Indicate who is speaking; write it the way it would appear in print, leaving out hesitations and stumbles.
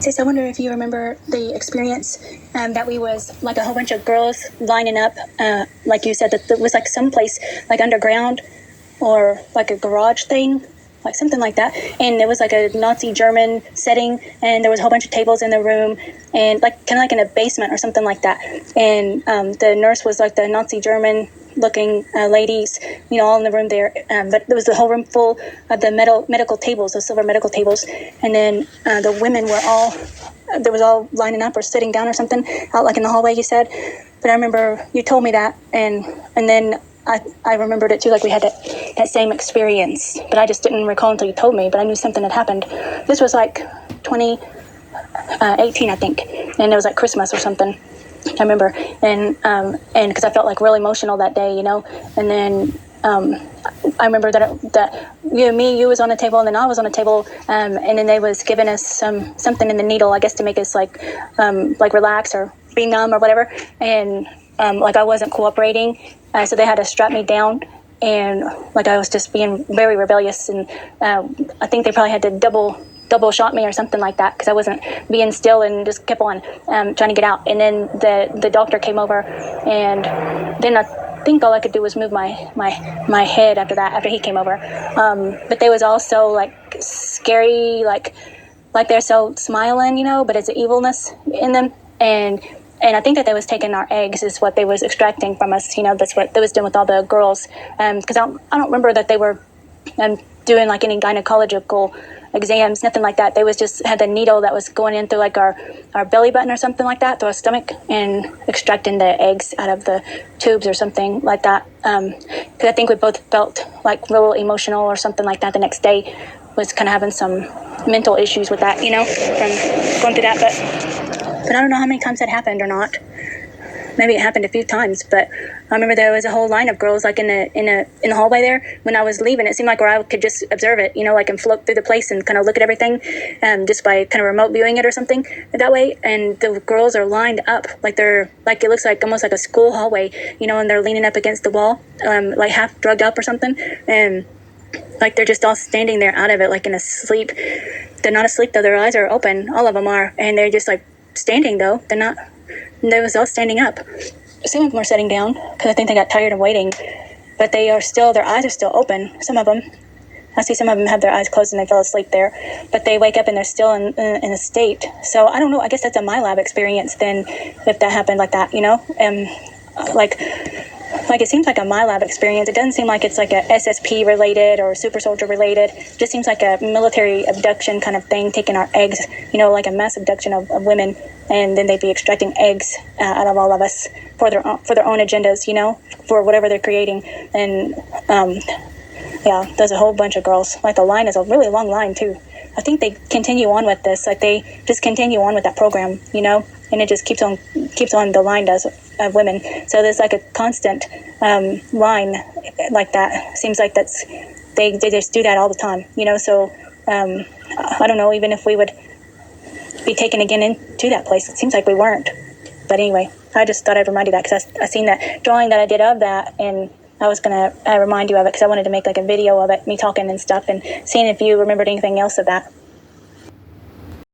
Speaker 1: Sis, I wonder if you remember the experience that we was like a whole bunch of girls lining up, like you said, that it was like someplace like underground or like a garage thing, like something like that. And it was like a Nazi German setting, and there was a whole bunch of tables in the room, and like kind of like in a basement or something like that. And the nurse was like the Nazi German looking ladies, all in the room there. But there was the whole room full of the medical tables, those silver medical tables. And then the women were all lining up or sitting down or something out like in the hallway, you said. But I remember you told me that, and then I remembered it too, like we had that same experience, but I just didn't recall until you told me, but I knew something had happened. This was like 2018, I think, and it was like Christmas or something, I remember, and because I felt like real emotional that day, and then I remember that you was on a table, and then I was on a table, and then they was giving us something in the needle, I guess, to make us like relax or be numb or whatever, and like I wasn't cooperating, so they had to strap me down, and like I was just being very rebellious, and I think they probably had to double shot me or something like that, because I wasn't being still and just kept on trying to get out. And then the doctor came over, and then I think all I could do was move my head after he came over. But they was also like scary, like they're so smiling, but it's an evilness in them, and I think that they was taking our eggs is what they was extracting from us. That's what they was doing with all the girls. Because I don't remember that they were doing like any gynecological exams, nothing like that. They was just had the needle that was going in through like our belly button or something like that, through our stomach, and extracting the eggs out of the tubes or something like that. Because I think we both felt like real emotional or something like that the next day. Was kind of having some mental issues with that, from going through that. But I don't know how many times that happened or not. Maybe it happened a few times, but I remember there was a whole line of girls like in the hallway there. When I was leaving, it seemed like where I could just observe it, like and float through the place and kind of look at everything, just by kind of remote viewing it or something that way. And the girls are lined up like they're like, it looks like almost like a school hallway, and they're leaning up against the wall, like half drugged up or something, and like they're just all standing there out of it, like in a sleep. They're not asleep though; their eyes are open, all of them are, and they're just like standing though. They're not. They was all standing up. Some of them are sitting down because I think they got tired of waiting, but their eyes are still open. Some of them, I see some of them have their eyes closed and they fell asleep there, but they wake up and they're still in a state. So I don't know. I guess that's a MILAB experience then, if that happened like that, like it seems like a MILAB experience. It doesn't seem like it's like a SSP related or super soldier related. It just seems like a military abduction kind of thing, taking our eggs, like a mass abduction of women, and then they'd be extracting eggs out of all of us for their own agendas, for whatever they're creating. And yeah, there's a whole bunch of girls. Like the line is a really long line too. I think they continue on with this. Like they just continue on with that program, and it just keeps on. The line does of women. So there's like a constant line like that. Seems like they just do that all the time, So I don't know even if we would be taken again into that place. It seems like we weren't. But anyway, I just thought I'd remind you that because I seen that drawing that I did of that, and I was gonna remind you of it because I wanted to make like a video of it, me talking and stuff, and seeing if you remembered anything else of that.